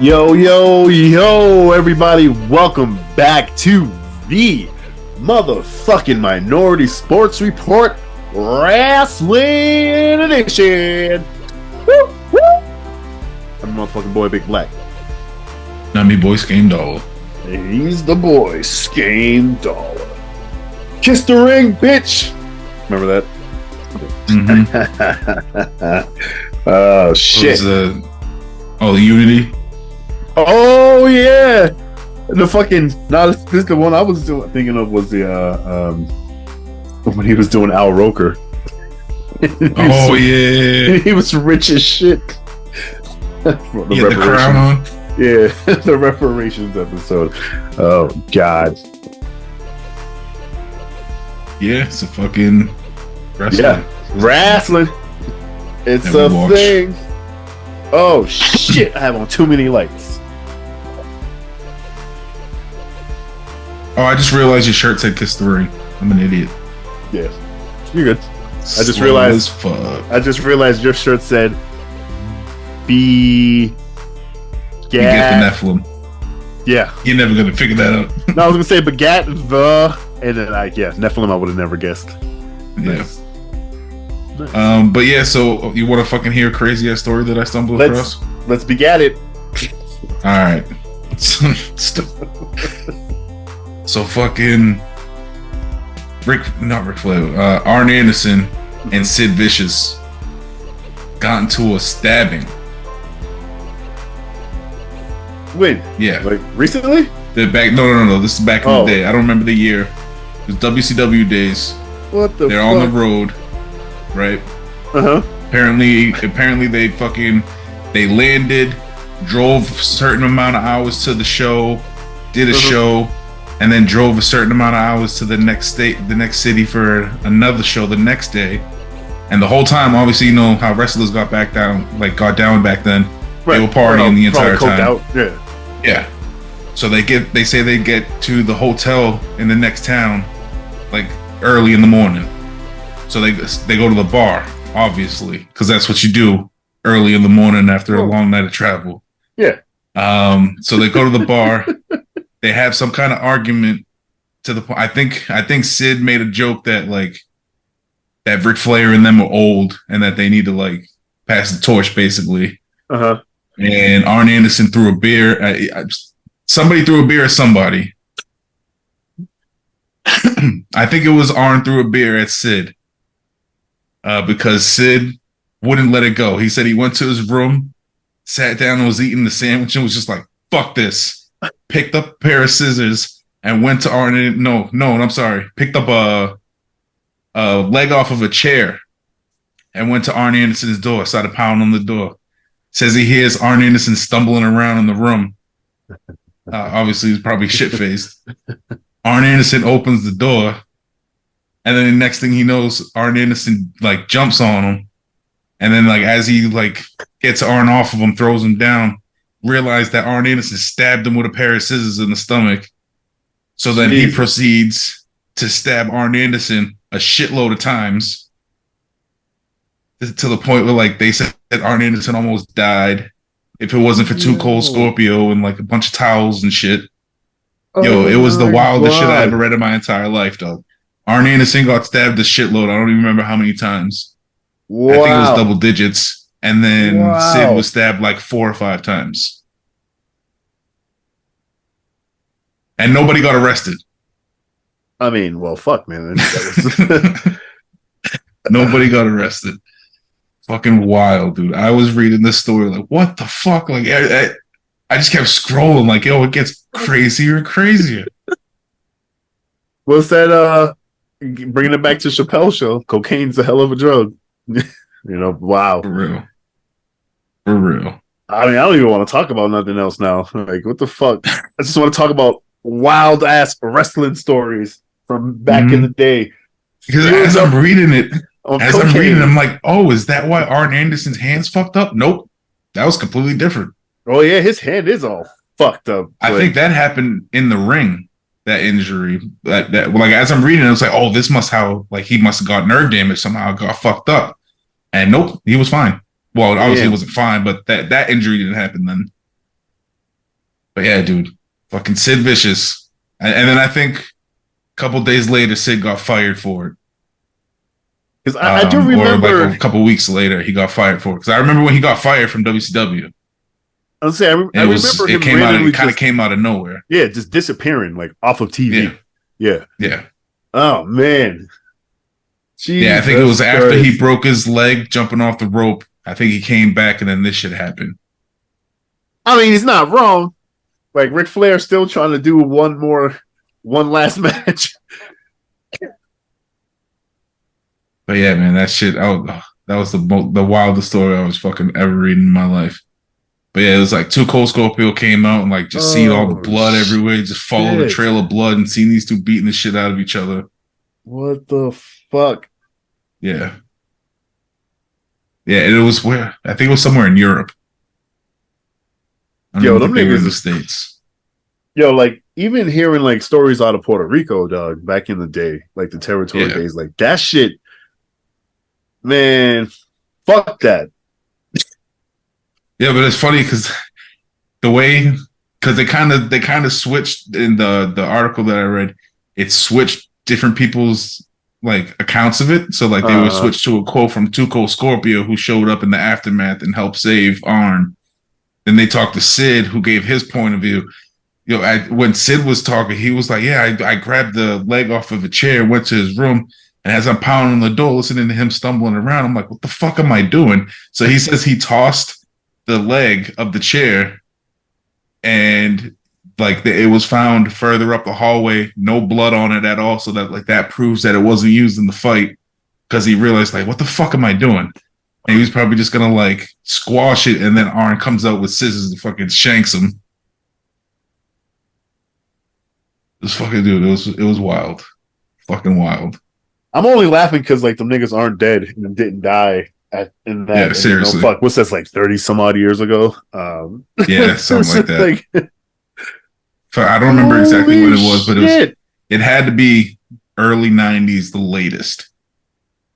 Yo, yo, yo, everybody, welcome back to the motherfucking Minority Sports Report RASSLIN Edition. Woo, woo. I'm motherfucking boy Big Black. Not me, boy, Skame Dollar. He's the boy, Skame Dollar. Kiss the ring, bitch. Remember that? Mm-hmm. Oh, shit. The Unity? Oh, yeah. The fucking, this is the one I was thinking of was the, when he was doing Al Roker. Yeah. He was rich as shit. He had the crown on. Yeah, the reparations episode. Oh, God. Yeah, it's a fucking wrestling. Yeah, wrestling. It's a thing. Oh, shit. I have on too many lights. Oh, I just realized your shirt said "Kiss the Ring." I'm an idiot. Yeah, you're good. I just realized your shirt said "Be." You get the Nephilim. Yeah, you're never gonna figure that out. No, I was gonna say begat the, and then Nephilim. I would have never guessed. Yeah. Nice. But yeah, so you want to fucking hear a crazy ass story that I stumbled across? Let's begat it. All right. So fucking not Ric Flair, Arn Anderson and Sid Vicious got into a stabbing. When? Yeah. Like recently? No. This is back in the day. I don't remember the year. It was WCW days. What the They're fuck? on the road, right? Uh-huh. Apparently they landed, drove a certain amount of hours to the show, did a show, and then drove a certain amount of hours to the next city for another show the next day. And the whole time, obviously, you know how wrestlers got down back then. Right. They were partying the entire time. Out. Yeah. So they say they get to the hotel in the next town like early in the morning. So they go to the bar, obviously, because that's what you do early in the morning after a long night of travel. Yeah. So they go to the bar. They have some kind of argument to the point. I think Sid made a joke that that Ric Flair and them are old and that they need to pass the torch, basically. Uh-huh. And Arn Anderson threw a beer. Somebody threw a beer at somebody. I think it was Arn threw a beer at Sid because Sid wouldn't let it go. He said he went to his room, sat down and was eating the sandwich and was just like, fuck this. Picked up a pair of scissors and went to Arn. I'm sorry. Picked up a leg off of a chair and went to Arn Anderson's door, started pounding on the door. Says he hears Arn Anderson stumbling around in the room. Obviously, he's probably shit-faced. Arn Anderson opens the door, and then the next thing he knows, Arn Anderson jumps on him, and then as he gets Arn off of him, throws him down, realized that Arn Anderson stabbed him with a pair of scissors in the stomach. So then he proceeds to stab Arn Anderson a shitload of times to the point where they said that Arn Anderson almost died if it wasn't for Too Cold Scorpio and a bunch of towels and shit. It was the wildest shit I ever read in my entire life, though. Arn Anderson got stabbed a shitload. I don't even remember how many times. Wow. I think it was double digits. And then Sid was stabbed 4 or 5 times. And nobody got arrested. I mean, well, fuck, man. Nobody got arrested. Fucking wild, dude. I was reading this story what the fuck? I just kept scrolling it gets crazier and crazier. What's that? Bringing it back to Chappelle's show, cocaine's a hell of a drug. Wow. For real. I mean, I don't even want to talk about nothing else now. What the fuck? I just want to talk about wild ass wrestling stories from back in the day. Because as I'm reading it, I'm like, oh, is that why Arn Anderson's hand's fucked up? Nope. That was completely different. Oh, yeah, his hand is all fucked up. I think that happened in the ring, that injury. That as I'm reading it, it's oh, this must he must have got nerve damage somehow, got fucked up. And nope, he was fine. Well, obviously it wasn't fine, but that injury didn't happen then. But yeah, dude, fucking Sid Vicious, and then I think a couple days later, Sid got fired for it. Because I do Or like remember. a couple weeks later, he got fired for it. Because I remember when he got fired from WCW. I was say I remember It him came out. randomly It kind of just came out of nowhere. yeah, just disappearing like off of Yeah, TV. Yeah. yeah, Oh man. yeah. I think it was Jesus after he Christ. broke his leg jumping off the rope. I think he came back, and then this shit happened. I mean, he's not wrong. Like Ric Flair still trying to do one last match. But yeah, man, that shit. That was the wildest story I was fucking ever reading in my life. But yeah, it was like Too Cold Scorpio came out and like just seeing all the Oh blood everywhere, just followed the shit. trail of blood and seeing these two beating the shit out of each other. What the fuck? Yeah. Yeah, and it was where I think it was somewhere in Europe. I don't Yo, even them think they were in niggas the is States. yo, like even hearing like stories out of Puerto Rico, dog, back in the day, like the territory Yeah. days, like that shit, man, fuck that. Yeah, but it's funny because the way because they kind of switched in the article that I read, it switched different people's like accounts of it. So like they were Uh switched to a quote from Tuco Scorpio who showed up in the aftermath and helped save Arn. Then they talked to Sid who gave his point of view. You know, when Sid was talking, he was like, "Yeah, I grabbed the leg off of a chair, went to his room, and as I'm pounding on the door, listening to him stumbling around, I'm like, what the fuck am I doing?" So he says he tossed the leg of the chair, and like it was found further up the hallway, no blood on it at all. So that like that proves that it wasn't used in the fight because he realized like, what the fuck am I doing? And he was probably just gonna like squash it, and then Arn comes out with scissors and fucking shanks him. This fucking dude, it was wild, fucking wild. I'm only laughing because like the niggas aren't dead and didn't die in Yeah, that, and you know, seriously. fuck, what's that like 30 some odd years ago? Yeah, something like that. like, I don't remember exactly holy when it was, but shit. it had to be early '90s, the latest.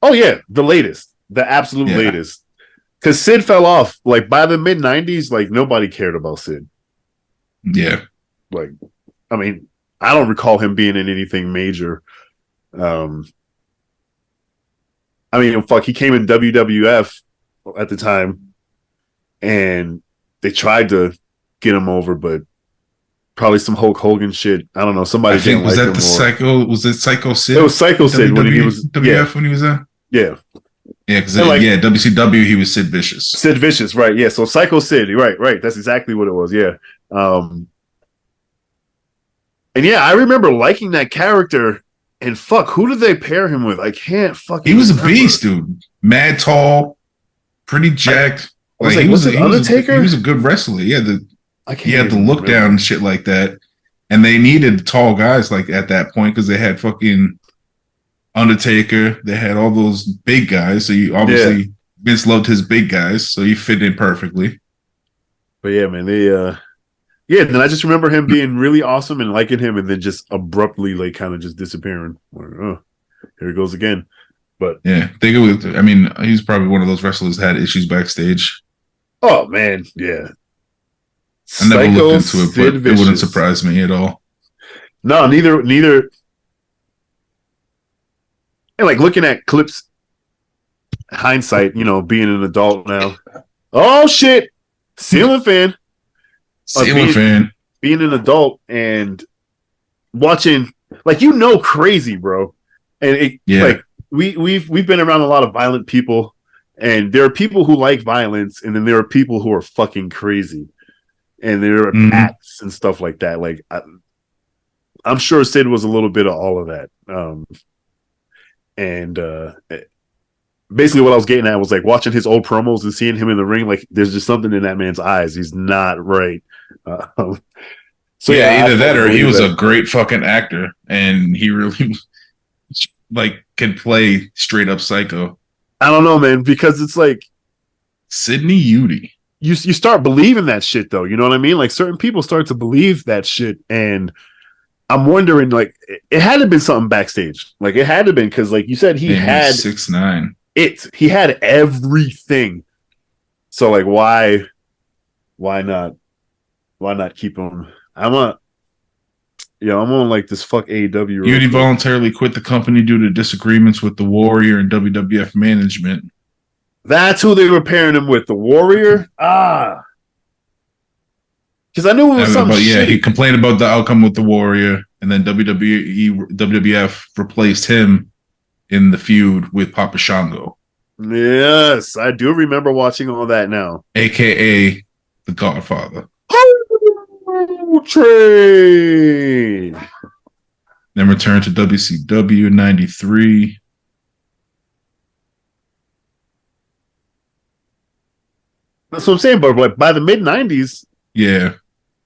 Oh yeah, the latest, the absolute Yeah, latest. Because Sid fell off like by the mid '90s. Like nobody cared about Sid. yeah, Like, I mean, I don't recall him being in anything major. Um, I mean, fuck, he came in WWF at the time, and they tried to get him over, but probably some Hulk Hogan shit. I don't know. I Somebody didn't think was like that him, the or Psycho? Was it Psycho Sid? it was Psycho In Sid when he was WWF when he was there. yeah, Yeah, because and like yeah, WCW he was Sid Vicious. Sid Vicious, right? Yeah, so Psycho Sid, right. That's exactly what it was. Yeah, um, and yeah, I remember liking that character. And fuck, who did they pair him with? I can't fucking He was a remember. beast, dude. Mad tall, pretty jacked. I was Like like, was it he Undertaker? was a good wrestler. I He can't had the even look down remember. and shit like that. And they needed tall guys like at that point because they had fucking Undertaker. They had all those big guys. So you Yeah, obviously Vince loved his big guys, so he fit in perfectly. but yeah, man, they yeah. Then I just remember him being really awesome and liking him, and then just abruptly like kind of just disappearing. Like, oh, here he goes again. But Yeah, think it was. I mean, he's probably one of those wrestlers that had issues backstage. oh man, yeah. I never looked Psycho into it, but Sid it wouldn't Vicious. surprise me at all. No, neither. And like looking at clips, hindsight, you know, being an adult now. Oh shit, ceiling fan. Ceiling Being fan. being an adult and watching, like, you know, crazy, bro. And it Yeah. like we've been around a lot of violent people, and there are people who like violence, and then there are people who are fucking crazy, and there are Mm-hmm. acts and stuff like that. Like I'm sure Sid was a little bit of all of that. And basically what I was getting at was like watching his old promos and seeing him in the ring. Like there's just something in that man's eyes. He's not right. So Yeah, yeah, I either that fully or he believe was that. a great fucking actor and he really like could play straight up psycho. I don't know, man, because it's like Sidney Udy. you start believing that shit though. You know what I mean? Like certain people start to believe that shit, and I'm wondering, like, it had to have been something backstage. Like it had to have been because, like you said, he And he had was 6'9". it. He had everything. So like, why not? Why not keep him? I'm on. Yeah, I'm on like this fuck AEW. Beauty voluntarily quit the company due to disagreements with the Warrior and WWF management. That's who they were pairing him with, the Warrior. Because I knew it was something. But yeah, shitty. he complained about the outcome with the Warrior, and then WWF replaced him in the feud with Papa Shango. Yes, I do remember watching all that now. AKA the Godfather. Train. Then returned to WCW in '93. That's what I'm saying, but like by the mid '90s, yeah,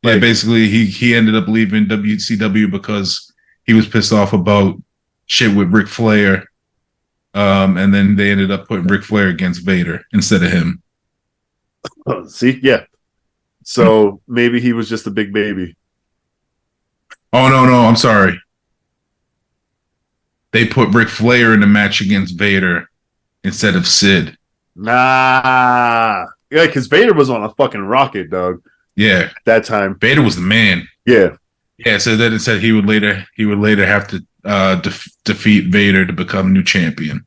basically he ended up leaving WCW because he was pissed off about shit with Ric Flair, and then they ended up putting Ric Flair against Vader instead of him. See, yeah. So maybe he was just a big baby. Oh no, I'm sorry. They put Ric Flair in the match against Vader instead of Sid. Nah. Yeah, because Vader was on a fucking rocket, dog. Yeah. At that time. Vader was the man. Yeah. Yeah, so then it said he would later have to defeat Vader to become new champion.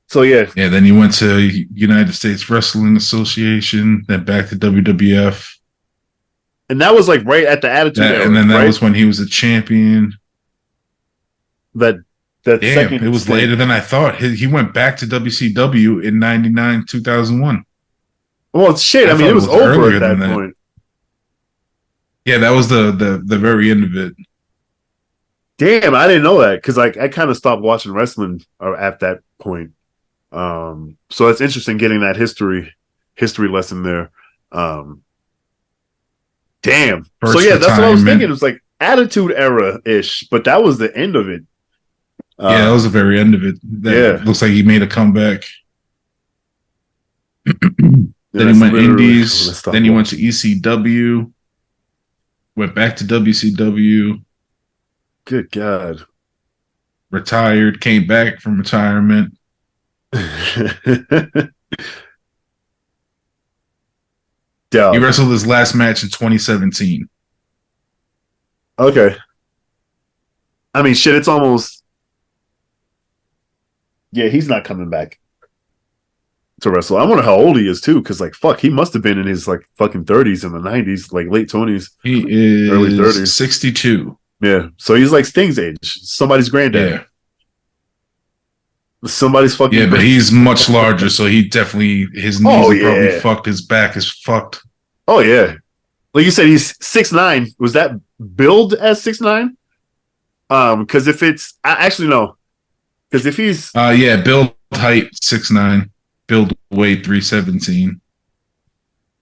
So yeah. Yeah, then he went to United States Wrestling Association, then back to WWF. And that was like right at the Attitude Era. And then that was when he was a champion. Damn, second it was thing. Later than I thought. He went back to WCW in '99, 2001. Well, shit. I mean, it was over at that point. Yeah, that was the very end of it. Damn, I didn't know that because I kind of stopped watching wrestling at that point. So it's interesting getting that history lesson there. Damn. So yeah, that's what I was thinking. It was like Attitude Era ish, but that was the end of it. Yeah, that was the very end of it. Looks like he made a comeback. Then he went Indies. Then he went to ECW. Went back to WCW. Good God. Retired. Came back from retirement. He wrestled his last match in 2017. Okay. I mean, shit, it's almost... Yeah, he's not coming back to wrestle. I wonder how old he is too, because like fuck, he must have been in his like fucking 30s in the 90s, like late 20s. He is early 30s. 62. Yeah, so he's like Sting's age, somebody's granddad. Yeah, somebody's fucking. Yeah, but he's much larger, so he definitely his knees are probably fucked. His back is fucked. Oh yeah, like you said, he's 6'9". Was that billed as 6'9"? Because if it's actually no. Because if he's build height 6'9", build weight 317.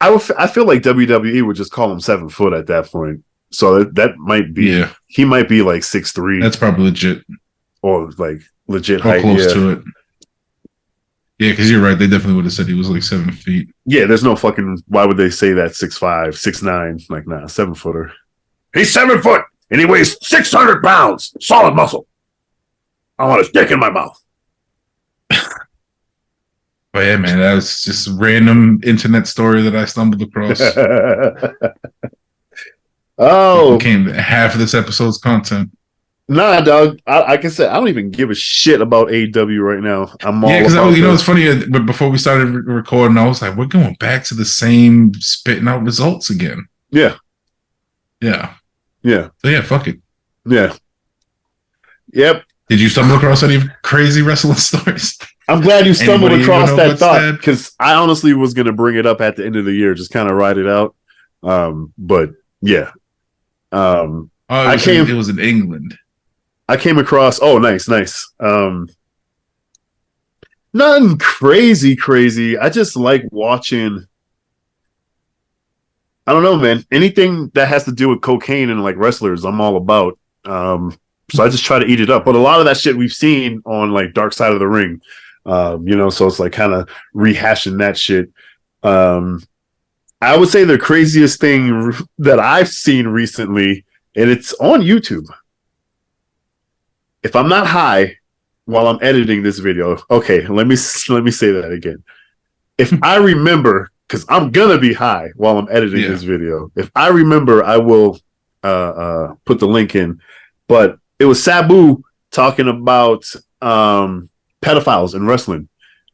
I feel like WWE would just call him 7 foot at that point. So that might be he might be like 6'3". That's probably legit. Or like legit or height. Close to it. Yeah, because you're right. They definitely would have said he was like 7 feet. Yeah, there's no fucking why would they say that 6'5", 6'9"? Like nah, 7 footer. He's 7 foot and he weighs 600 pounds. Solid muscle. I want his dick in my mouth. But yeah, man, that was just a random internet story that I stumbled across. Oh, it became half of this episode's content. Nah, dog. Like I said, I don't even give a shit about AEW right now. I'm all because it's funny. But before we started recording, I was like, we're going back to the same spitting out results again. Yeah. So yeah, fuck it. Yeah. Yep. Did you stumble across any crazy wrestling stories? I'm glad you stumbled across that thought because I honestly was going to bring it up at the end of the year, just kind of ride it out. But yeah. It was in England. I came across. Oh, nice. Nothing crazy. I just like watching. I don't know, man. Anything that has to do with cocaine and like wrestlers, I'm all about. So I just try to eat it up. But a lot of that shit we've seen on like Dark Side of the Ring, so it's like kind of rehashing that shit. I would say the craziest thing that I've seen recently, and it's on YouTube. If I'm not high while I'm editing this video, okay, let me say that again. If I remember because I'm gonna be high while I'm editing this video. If I remember, I will put the link in. But it was Sabu talking about pedophiles in wrestling.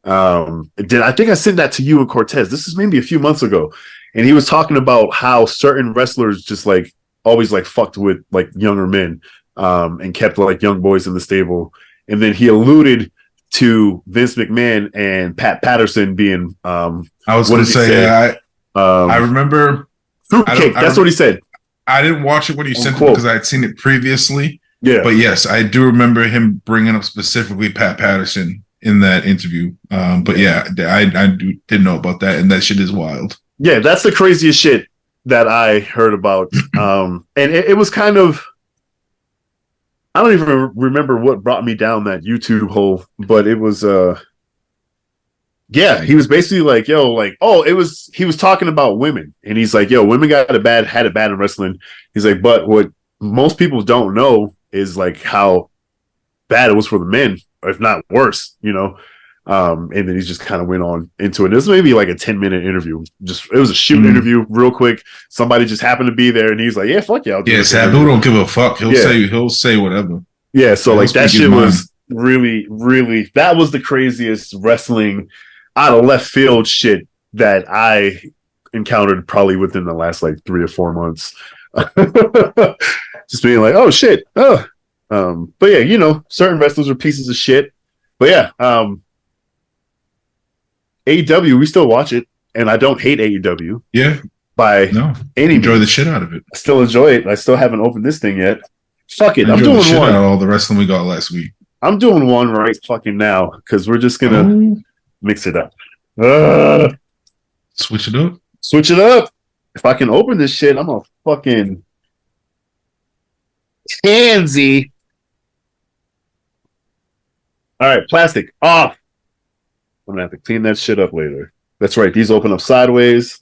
I think I sent that to you and Cortez? This is maybe a few months ago, and he was talking about how certain wrestlers just like always like fucked with like younger men, and kept like young boys in the stable. And then he alluded to Vince McMahon and Pat Patterson being I was going to say, I remember fruitcake. That's what he said. I didn't watch it when you sent it because I had seen it previously. Yeah, but yes, I do remember him bringing up specifically Pat Patterson in that interview. But yeah, I didn't know about that, and that shit is wild. Yeah, that's the craziest shit that I heard about. And it was kind of, I don't even remember what brought me down that YouTube hole, but it was yeah, he was basically like, yo, like, oh, he was talking about women, and he's like, yo, women had it bad in wrestling. He's like, but what most people don't know is like how bad it was for the men, if not worse, you know. And then he just kind of went on into it. This was maybe like a 10-minute interview. It was a shoot interview, real quick. Somebody just happened to be there, and he's like, "Yeah, fuck yeah." Yeah, Sabu don't give a fuck. He'll say whatever. Yeah, so like that shit was really, really. That was the craziest wrestling out of left field shit that I encountered probably within the last like 3 or 4 months. Just being like, "Oh shit, oh." But yeah, you know, certain wrestlers are pieces of shit. But yeah, AEW, we still watch it, and I don't hate AEW. Yeah, by any enjoy the shit out of it. I still enjoy it. I still haven't opened this thing yet. Fuck it, I'm doing the shit one. Out of all the wrestling we got last week. I'm doing one right fucking now because we're just gonna mix it up. Switch it up. Switch it up. If I can open this shit, I'm a fucking tansy. All right, plastic off. I'm gonna have to clean that shit up later. That's right. These open up sideways.